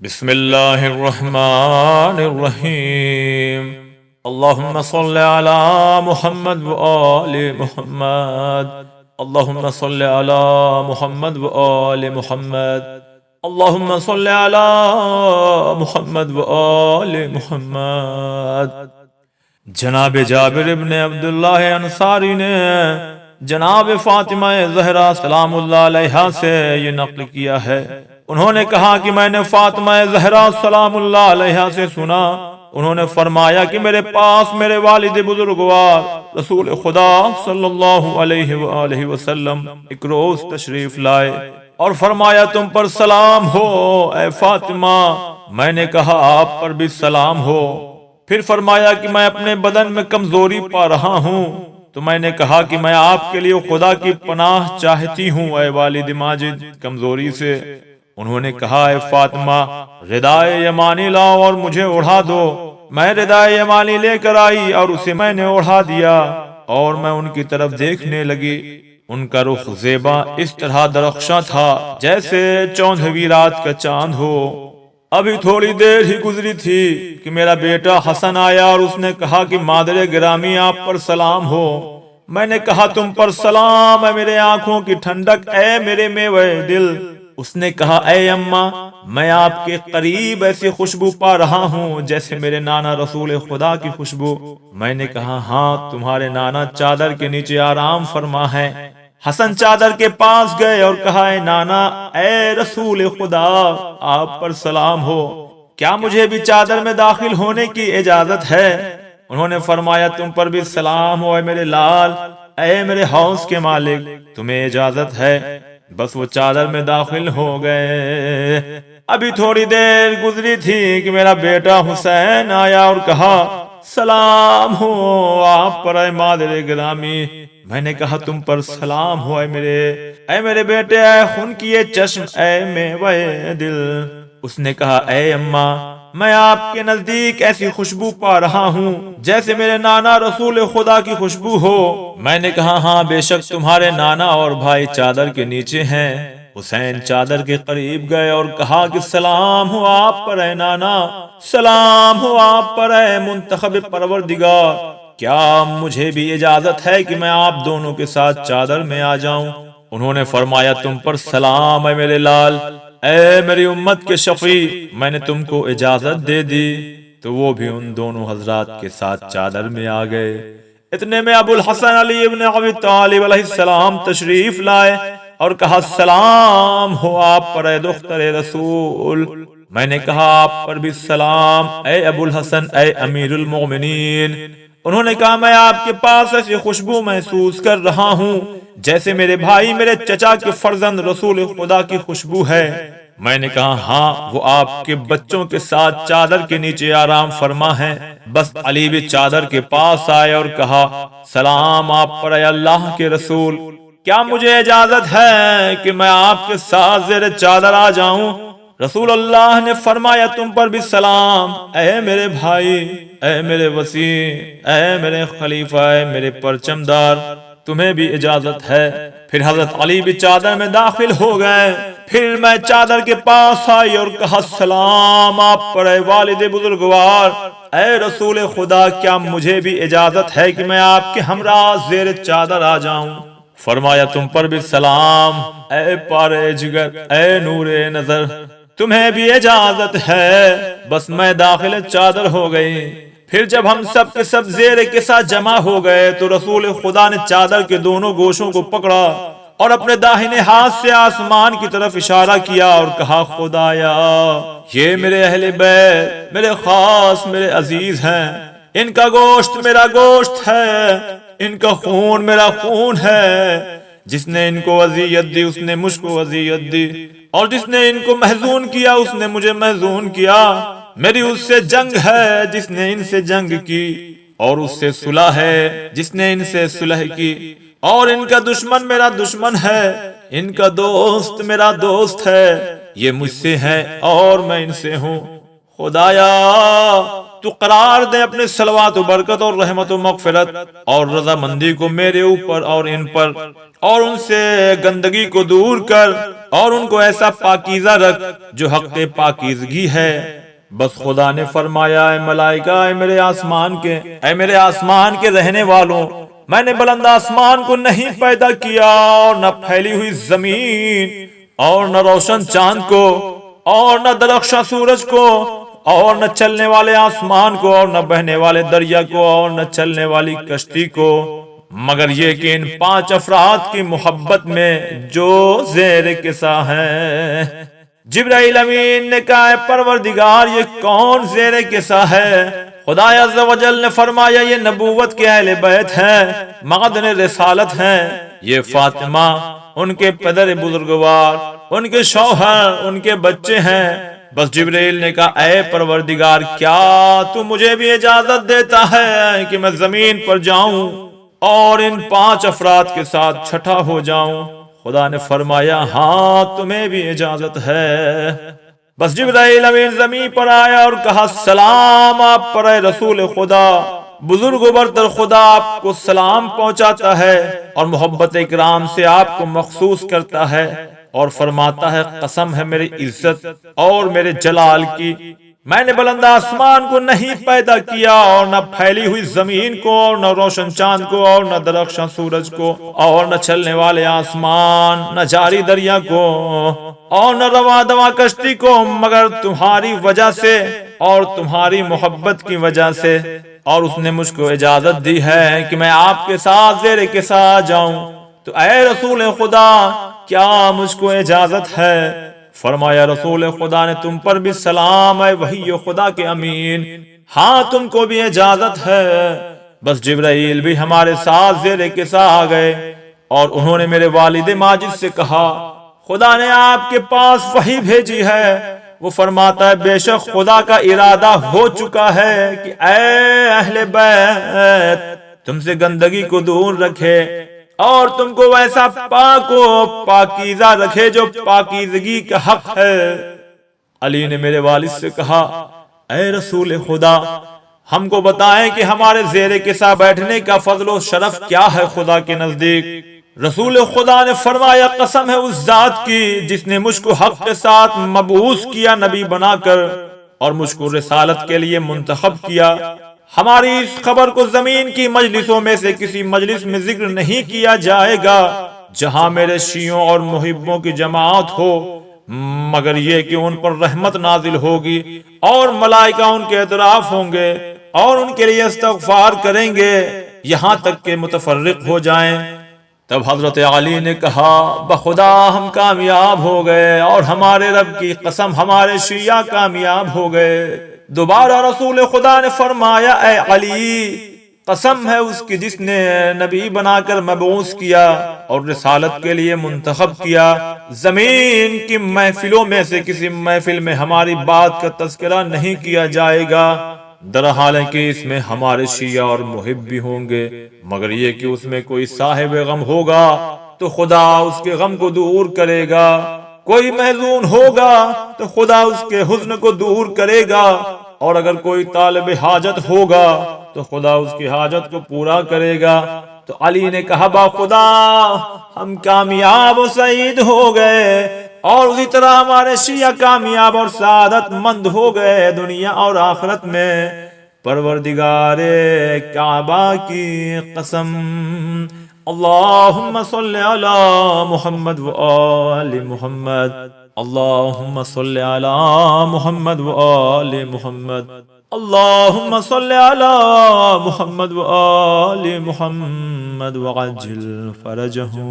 بسم اللہ الرحمن الرحیم اللہم صل علی محمد وآل محمد اللہم صل علی محمد وآل محمد اللہم صل علی محمد وآل محمد۔ جناب جابر ابن عبداللہ انصاری نے جناب فاطمہ زہرا سلام اللہ علیہا سے یہ نقل کیا ہے، انہوں نے کہا کہ میں نے فاطمہ زہرا سلام اللہ علیہا سے سنا، انہوں نے فرمایا کہ میرے پاس میرے والد بزرگوار رسول خدا صلی اللہ علیہ وآلہ وسلم ایک روز تشریف لائے اور فرمایا تم پر سلام ہو اے فاطمہ۔ میں نے کہا آپ پر بھی سلام ہو۔ پھر فرمایا کہ میں اپنے بدن میں کمزوری پا رہا ہوں، تو میں نے کہا کہ میں آپ کے لیے خدا کی پناہ چاہتی ہوں اے والد ماجد کمزوری سے۔ انہوں نے کہا اے فاطمہ ردائے یمانی لاؤ اور مجھے اڑھا دو۔ میں ردائے یمانی لے کر آئی اور اسے میں نے اڑھا دیا اور میں ان کی طرف دیکھنے لگی۔ ان کا رخ زیبا اس طرح درخشاں تھا جیسے 14ویں رات کا چاند ہو۔ ابھی تھوڑی دیر ہی گزری تھی کہ میرا بیٹا حسن آیا اور اس نے کہا کہ مادر گرامی آپ پر سلام ہو۔ میں نے کہا تم پر سلام اے میرے آنکھوں کی ٹھنڈک، اے میرے میوے دل۔ اس نے کہا اے اماں میں آپ کے قریب ایسی خوشبو پا رہا ہوں جیسے میرے نانا رسول خدا کی خوشبو۔ میں نے کہا ہاں تمہارے نانا چادر کے نیچے آرام فرما ہے۔ حسن چادر کے پاس گئے اور کہا اے نانا اے رسول خدا آپ پر سلام ہو، کیا مجھے بھی چادر میں داخل ہونے کی اجازت ہے؟ انہوں نے فرمایا تم پر بھی سلام ہو اے میرے لال، اے میرے حوض کے مالک، تمہیں اجازت ہے۔ بس وہ چادر میں داخل ہو گئے۔ ابھی تھوڑی دیر گزری تھی کہ میرا بیٹا حسین آیا اور کہا سلام ہو آپ پر اے مادر گرامی۔ میں نے کہا تم پر سلام ہو اے میرے بیٹے، اے خون کیے چشم، اے میوے دل۔ اس نے کہا اے اماں میں آپ کے نزدیک ایسی خوشبو پا رہا ہوں جیسے میرے نانا رسول خدا کی خوشبو ہو۔ میں نے کہا ہاں بے شک تمہارے نانا اور بھائی چادر کے نیچے ہیں۔ حسین چادر کے قریب گئے اور کہا کہ سلام ہو آپ پر اے نانا، سلام ہو آپ پر اے منتخب پروردگار، کیا مجھے بھی اجازت ہے کہ میں آپ دونوں کے ساتھ چادر میں آ جاؤں؟ انہوں نے فرمایا تم پر سلام اے میرے لال، اے میری امت کے شفیع، میں نے تم کو اجازت دے دی۔ تو وہ بھی ان دونوں حضرات کے ساتھ چادر میں آ گئے۔ اتنے میں ابو الحسن علی ابن ابی طالب علیہ السلام تشریف لائے اور کہا سلام ہو آپ پر اے دختر رسول۔ میں نے کہا آپ پر بھی سلام اے ابو الحسن، اے امیر المومنین۔ انہوں نے کہا میں آپ کے پاس ایسی خوشبو محسوس کر رہا ہوں جیسے میرے بھائی میرے چچا کے فرزند رسول خدا کی خوشبو ہے۔ میں نے کہا ہاں وہ آپ کے بچوں کے ساتھ چادر کے نیچے آرام فرما ہے۔ بس علی بھی چادر کے پاس آئے اور کہا سلام آپ پر اے اللہ کے رسول، کیا مجھے اجازت ہے کہ میں آپ کے ساتھ زیر چادر آ جاؤں؟ رسول اللہ نے فرمایا تم پر بھی سلام اے میرے بھائی، اے میرے وسیع، اے میرے خلیفہ، اے میرے پرچم دار، تمہیں بھی اجازت ہے۔ پھر حضرت علی بھی چادر میں داخل ہو گئے۔ پھر میں چادر کے پاس آئی اور کہا سلام آپ پر اے والد بزرگوار، اے رسول خدا، کیا مجھے بھی اجازت ہے کہ میں آپ کے ہمراہ زیر چادر آ جاؤں؟ فرمایا تم پر بھی سلام اے پارے جگر، اے نور نظر، تمہیں بھی اجازت ہے۔ بس میں داخل چادر ہو گئی۔ پھر جب ہم سب کے سب زیر کے ساتھ جمع ہو گئے تو رسول خدا نے چادر کے دونوں گوشوں کو پکڑا اور اپنے داہنے ہاتھ سے آسمان کی طرف اشارہ کیا اور کہا خدایا یہ میرے اہل بیت، میرے خاص، میرے عزیز ہیں، ان کا گوشت میرا گوشت ہے، ان کا خون میرا خون ہے۔ جس نے ان کو اذیت دی اس نے مجھ کو اذیت دی، اور جس نے ان کو محزون کیا اس نے مجھے محزون کیا۔ میری اس سے جنگ ہے جس نے ان سے جنگ کی، اور اس سے صلح ہے جس نے ان سے صلح کی، اور ان کا دشمن میرا دشمن ہے، ان کا دوست میرا دوست ہے۔ یہ مجھ سے ہے اور میں ان سے ہوں۔ خدایا تو قرار دے اپنے صلوات و برکت اور رحمت و مغفرت اور رضامندی کو میرے اوپر اور ان پر، اور ان سے گندگی کو دور کر، اور ان کو ایسا پاکیزہ رکھ جو حق پاکیزگی ہے۔ بس خدا نے فرمایا اے ملائکہ، اے میرے آسمان کے رہنے والوں، میں نے بلند آسمان کو نہیں پیدا کیا، اور نہ پھیلی ہوئی زمین، اور نہ روشن چاند کو، اور نہ درخشاں سورج کو، اور نہ چلنے والے آسمان کو، اور نہ بہنے والے دریا کو، اور نہ چلنے والی کشتی کو، مگر یہ کہ ان 5 افراد کی محبت میں جو زیر قصہ ہیں۔ جبرائیل امین نے کہا اے پروردگار، یہ کون زیر قصہ ہے؟ خدا عز و جل نے فرمایا یہ نبوت کے اہل بیت ہیں، معدن رسالت ہیں، یہ فاطمہ، ان کے پدر بزرگوار، ان کے شوہر، ان کے بچے ہیں۔ بس جبرائیل نے کہا اے پروردگار، کیا تو مجھے بھی اجازت دیتا ہے کہ میں زمین پر جاؤں اور ان 5 افراد کے ساتھ چھٹا ہو جاؤں؟ خدا نے فرمایا ہاں تمہیں بھی اجازت ہے۔ بس جبرائیل امین زمین پر آیا اور کہا سلام آپ پر اے رسول خدا۔ بزرگ و برتر خدا آپ کو سلام پہنچاتا ہے اور محبت اکرام سے آپ کو مخصوص کرتا ہے، اور فرماتا ہے قسم ہے میری عزت اور میرے جلال کی، میں نے بلند آسمان کو نہیں پیدا کیا، اور نہ پھیلی ہوئی زمین کو، اور نہ روشن چاند کو، اور نہ درخشاں سورج کو، اور نہ چلنے والے آسمان، نہ جاری دریا کو، اور نہ رواں دواں کشتی کو، مگر تمہاری وجہ سے اور تمہاری محبت کی وجہ سے۔ اور اس نے مجھ کو اجازت دی ہے کہ میں آپ کے ساتھ زیر قصہ جاؤں، تو اے رسول خدا کیا مجھ کو اجازت ہے؟ فرمایا رسول خدا نے تم پر بھی سلام اے وحی خدا کے امین، ہاں تم کو بھی اجازت ہے۔ بس جبرائیل بھی ہمارے ساتھ زیر قصہ آ گئے، اور انہوں نے میرے والد ماجد سے کہا خدا نے آپ کے پاس وحی بھیجی ہے۔ وہ فرماتا ہے بے شک خدا کا ارادہ ہو چکا ہے کہ اے اہل بیت تم سے گندگی کو دور رکھے، اور تم کو ویسا پاک و پاکیزہ رکھے جو پاکیزگی کا حق ہے۔ علی نے میرے والد سے کہا اے رسول خدا، ہم کو بتائیں کہ ہمارے زیر قصہ بیٹھنے کا فضل و شرف کیا ہے خدا کے نزدیک۔ رسول خدا نے فرمایا قسم ہے اس ذات کی جس نے مجھ کو حق کے ساتھ مبعوث کیا نبی بنا کر، اور مجھ کو رسالت کے لیے منتخب کیا، ہماری اس خبر کو زمین کی مجلسوں میں سے کسی مجلس میں ذکر نہیں کیا جائے گا جہاں میرے شیعوں اور محبوں کی جماعت ہو، مگر یہ کہ ان پر رحمت نازل ہوگی، اور ملائکہ ان کے اطراف ہوں گے، اور ان کے لیے استغفار کریں گے یہاں تک کہ متفرق ہو جائیں۔ تب حضرت علی نے کہا بخدا ہم کامیاب ہو گئے، اور ہمارے رب کی قسم ہمارے شیعہ کامیاب ہو گئے۔ دوبارہ رسول خدا نے فرمایا اے علی، قسم ہے اس کی جس نے نبی بنا کر مبعوث کیا اور رسالت کے لیے منتخب کیا، زمین کی محفلوں میں سے کسی محفل میں ہماری بات کا تذکرہ نہیں کیا جائے گا، درحال ہے کہ اس میں ہمارے شیعہ اور محب بھی ہوں گے، مگر یہ کہ اس میں کوئی صاحب غم ہوگا تو خدا اس کے غم کو دور کرے گا، کوئی محزون ہوگا تو خدا اس کے حزن کو دور کرے گا، اور اگر کوئی طالب حاجت ہوگا تو خدا اس کی حاجت کو پورا کرے گا۔ تو علی نے کہا با خدا ہم کامیاب و سعید ہو گئے، اور اسی طرح ہمارے شیعہ کامیاب اور سعادت مند ہو گئے دنیا اور آخرت میں۔ پروردگار کعبہ کی قسم، اللہم صل علی محمد و آل محمد، اللہم صل علی محمد و آل محمد، اللہم صل علی محمد و آل محمد وعجل فرجہم۔